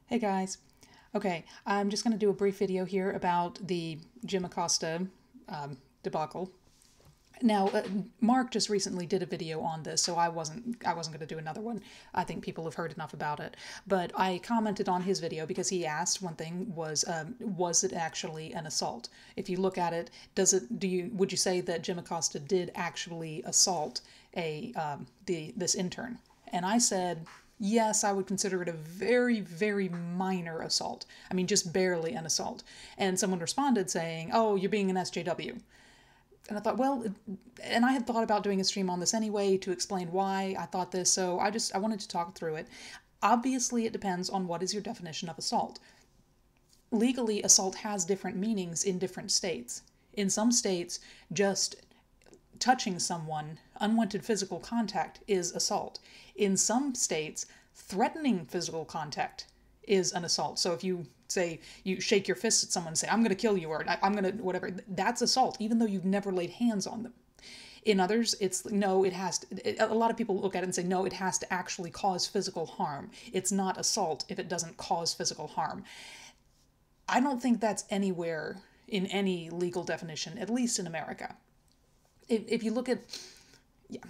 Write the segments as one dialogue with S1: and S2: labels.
S1: Hey guys. Okay, I'm just going to do a brief video here about the Jim Acosta debacle. Now, Mark just recently did a video on this, so I wasn't going to do another one. I think people have heard enough about it. But I commented on his video because he asked one thing was it actually an assault? If you look at it, would you say that Jim Acosta did actually assault this intern? And I said, yes, I would consider it a very, very minor assault. I mean, just barely an assault. And someone responded saying, oh, you're being an SJW. And I thought, well, and I had thought about doing a stream on this anyway to explain why I thought this, so I wanted to talk through it. Obviously, it depends on what is your definition of assault. Legally, assault has different meanings in different states. In some states, just touching someone, unwanted physical contact, is assault. In some states, threatening physical contact is an assault. So if you say, you shake your fist at someone and say, I'm going to kill you, or I'm going to whatever, that's assault, even though you've never laid hands on them. In others, it's no, it has to, a lot of people look at it and say, no, it has to actually cause physical harm. It's not assault if it doesn't cause physical harm. I don't think that's anywhere in any legal definition, at least in America. If you look at, yeah,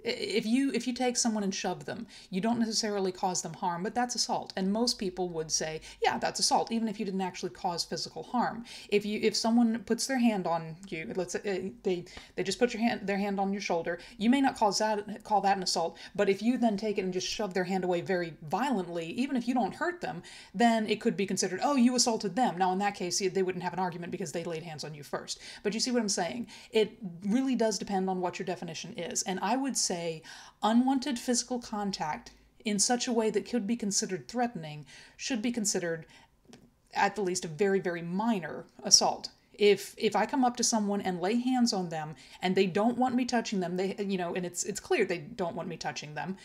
S1: if you take someone and shove them, you don't necessarily cause them harm, but that's assault. And most people would say, yeah, that's assault, even if you didn't actually cause physical harm. If someone puts their hand on you, let's say they just put their hand on your shoulder, you may not call that an assault, but if you then take it and just shove their hand away very violently, even if you don't hurt them, then it could be considered, oh, you assaulted them. Now in that case, they wouldn't have an argument because they laid hands on you first. But you see what I'm saying? It really does depend on what your definition is. And I would say unwanted physical contact in such a way that could be considered threatening should be considered at the least a very, very minor assault. If I come up to someone and lay hands on them and they don't want me touching them, and it's clear they don't want me touching them,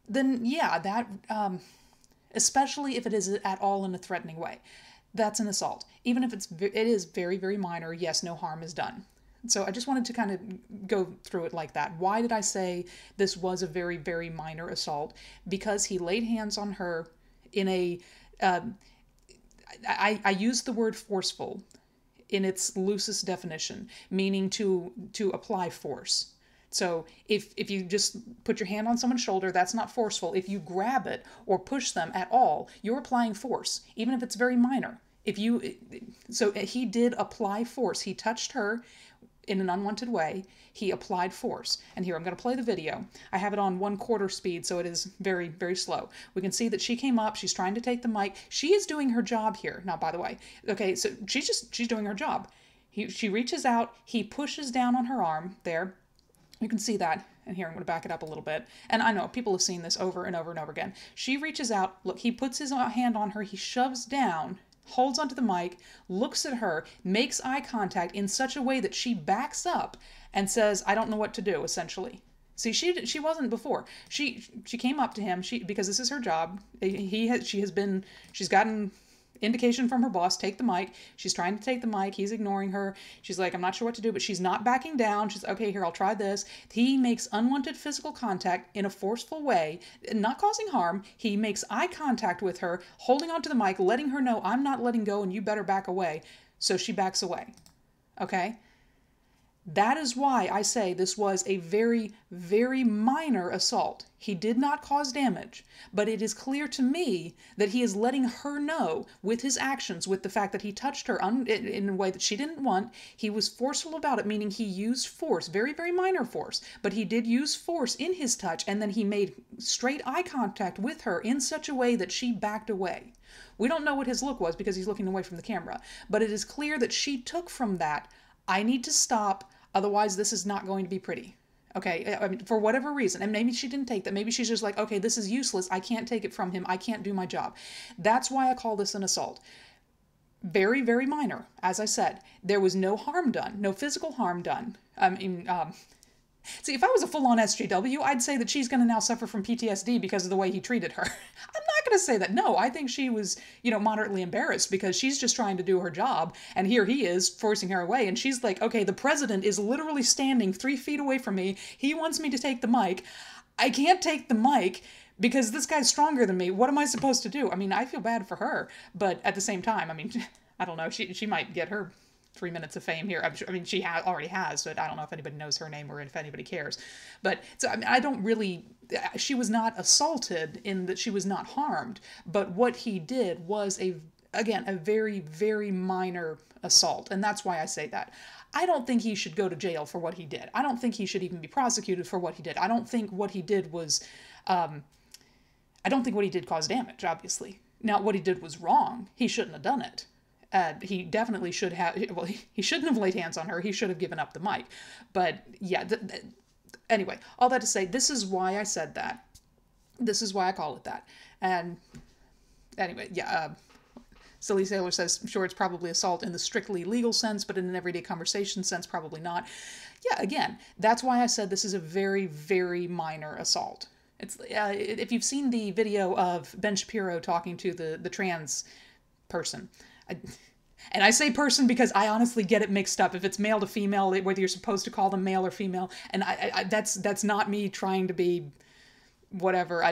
S1: then yeah, that especially if it is at all in a threatening way, that's an assault. Even if it is very, very minor, yes, no harm is done. So I just wanted to kind of go through it like that. Why did I say this was a very, very minor assault? Because he laid hands on her in a, I use the word forceful in its loosest definition, meaning to apply force. So if you just put your hand on someone's shoulder, that's not forceful. If you grab it or push them at all, you're applying force, even if it's very minor. So he did apply force. He touched her in an unwanted way. He applied force. And here, I'm going to play the video. I have it on 1/4 speed, so it is very, very slow. We can see that she came up. She's trying to take the mic. She is doing her job here. Now, by the way, okay, so she's doing her job. She reaches out. He pushes down on her arm there. You can see that. And here, I'm going to back it up a little bit. And I know people have seen this over and over and over again. She reaches out. Look, he puts his hand on her. He shoves down, holds onto the mic, looks at her, makes eye contact in such a way that she backs up and says, I don't know what to do, essentially. See, she wasn't before. She came up to him because this is her job. She's gotten indication from her boss, take the mic. She's trying to take the mic. He's ignoring her. She's like, I'm not sure what to do, but she's not backing down. She's, okay, here, I'll try this. He makes unwanted physical contact in a forceful way, not causing harm. He makes eye contact with her, holding onto the mic, letting her know, I'm not letting go and you better back away. So she backs away. Okay? That is why I say this was a very, very minor assault. He did not cause damage, but it is clear to me that he is letting her know with his actions, with the fact that he touched her in a way that she didn't want. He was forceful about it, meaning he used force, very, very minor force, but he did use force in his touch, and then he made straight eye contact with her in such a way that she backed away. We don't know what his look was because he's looking away from the camera, but it is clear that she took from that, I need to stop, otherwise this is not going to be pretty. Okay, I mean, for whatever reason, and maybe she didn't take that. Maybe she's just like, okay, this is useless. I can't take it from him. I can't do my job. That's why I call this an assault. Very, very minor. As I said, there was no harm done, no physical harm done. I mean, see, if I was a full-on SJW, I'd say that she's going to now suffer from PTSD because of the way he treated her. I'm not going to say that. No, I think she was, moderately embarrassed because she's just trying to do her job, and here he is forcing her away, and she's like, okay, the president is literally standing 3 feet away from me. He wants me to take the mic. I can't take the mic because this guy's stronger than me. What am I supposed to do? I mean, I feel bad for her, but at the same time, I mean, I don't know. She might get her 3 minutes of fame here. I mean, she already has, but I don't know if anybody knows her name or if anybody cares. But so I mean, I don't really. She was not assaulted in that she was not harmed, but what he did was again a very, very minor assault, and that's why I say that. I don't think he should go to jail for what he did. I don't think he should even be prosecuted for what he did. I don't think what he did was. I don't think what he did caused damage. Obviously, now what he did was wrong. He shouldn't have done it. He definitely should have. Well, he shouldn't have laid hands on her. He should have given up the mic. But yeah. Anyway, all that to say, this is why I said that. This is why I call it that. And anyway, yeah. Silly Sailor says, sure, it's probably assault in the strictly legal sense, but in an everyday conversation sense, probably not. Yeah, again, that's why I said this is a very, very minor assault. It's if you've seen the video of Ben Shapiro talking to the trans person, and I say person because I honestly get it mixed up. If it's male to female, whether you're supposed to call them male or female, and that's not me trying to be whatever.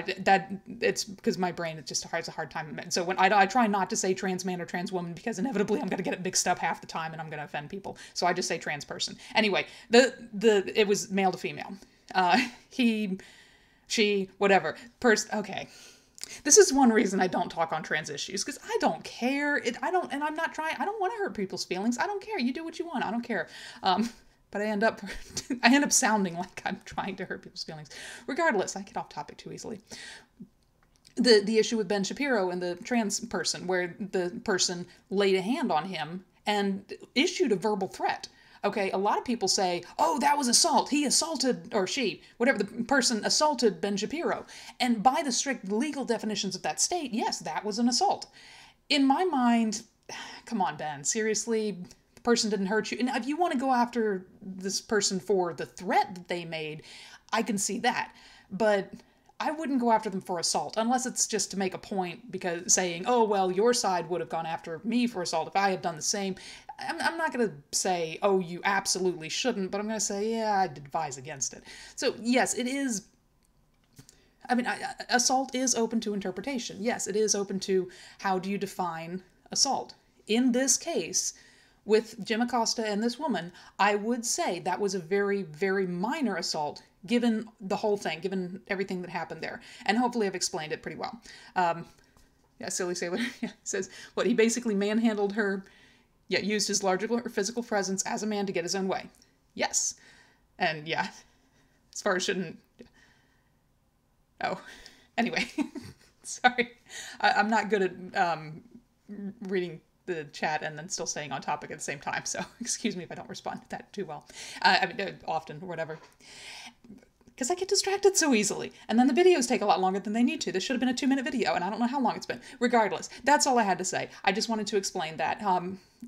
S1: It's because my brain it just has a hard time. So when I try not to say trans man or trans woman because inevitably I'm going to get it mixed up half the time and I'm going to offend people. So I just say trans person. Anyway, it was male to female. He, she, whatever. Okay. This is one reason I don't talk on trans issues, because I don't care. And I'm not trying. I don't want to hurt people's feelings. I don't care. You do what you want. I don't care. But I end up sounding like I'm trying to hurt people's feelings. Regardless, I get off topic too easily. The issue with Ben Shapiro and the trans person, where the person laid a hand on him and issued a verbal threat. Okay, a lot of people say, oh, that was assault. He assaulted, or she, whatever, the person assaulted Ben Shapiro. And by the strict legal definitions of that state, yes, that was an assault. In my mind, come on, Ben, seriously, the person didn't hurt you. And if you want to go after this person for the threat that they made, I can see that. But I wouldn't go after them for assault, unless it's just to make a point, because saying, oh, well, your side would have gone after me for assault if I had done the same. I'm not going to say, oh, you absolutely shouldn't, but I'm going to say, yeah, I'd advise against it. So, yes, it is. I mean, assault is open to interpretation. Yes, it is open to how do you define assault. In this case, with Jim Acosta and this woman, I would say that was a very, very minor assault, given the whole thing, given everything that happened there. And hopefully I've explained it pretty well. Yeah, Silly Sailor says, what, he basically manhandled her, yet used his larger physical presence as a man to get his own way. Yes. And yeah, as far as shouldn't... Oh, anyway, sorry. I'm not good at reading the chat and then still staying on topic at the same time, so excuse me if I don't respond to that too well. I mean, often, or whatever. Because I get distracted so easily. And then the videos take a lot longer than they need to. This should have been a 2-minute video, and I don't know how long it's been. Regardless, that's all I had to say. I just wanted to explain that.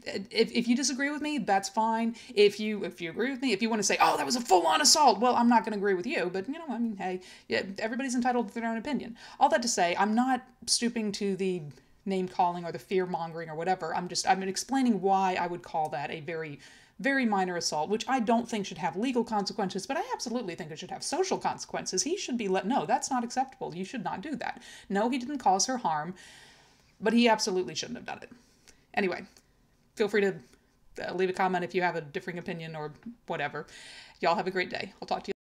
S1: If you disagree with me, that's fine. If you agree with me, if you want to say, oh, that was a full-on assault, well, I'm not going to agree with you. But, you know, I mean, hey, yeah, everybody's entitled to their own opinion. All that to say, I'm not stooping to the name-calling or the fear-mongering or whatever. I'm explaining why I would call that a very, very minor assault, which I don't think should have legal consequences, but I absolutely think it should have social consequences. He should be no, that's not acceptable. You should not do that. No, he didn't cause her harm, but he absolutely shouldn't have done it. Anyway, feel free to leave a comment if you have a differing opinion or whatever. Y'all have a great day. I'll talk to you.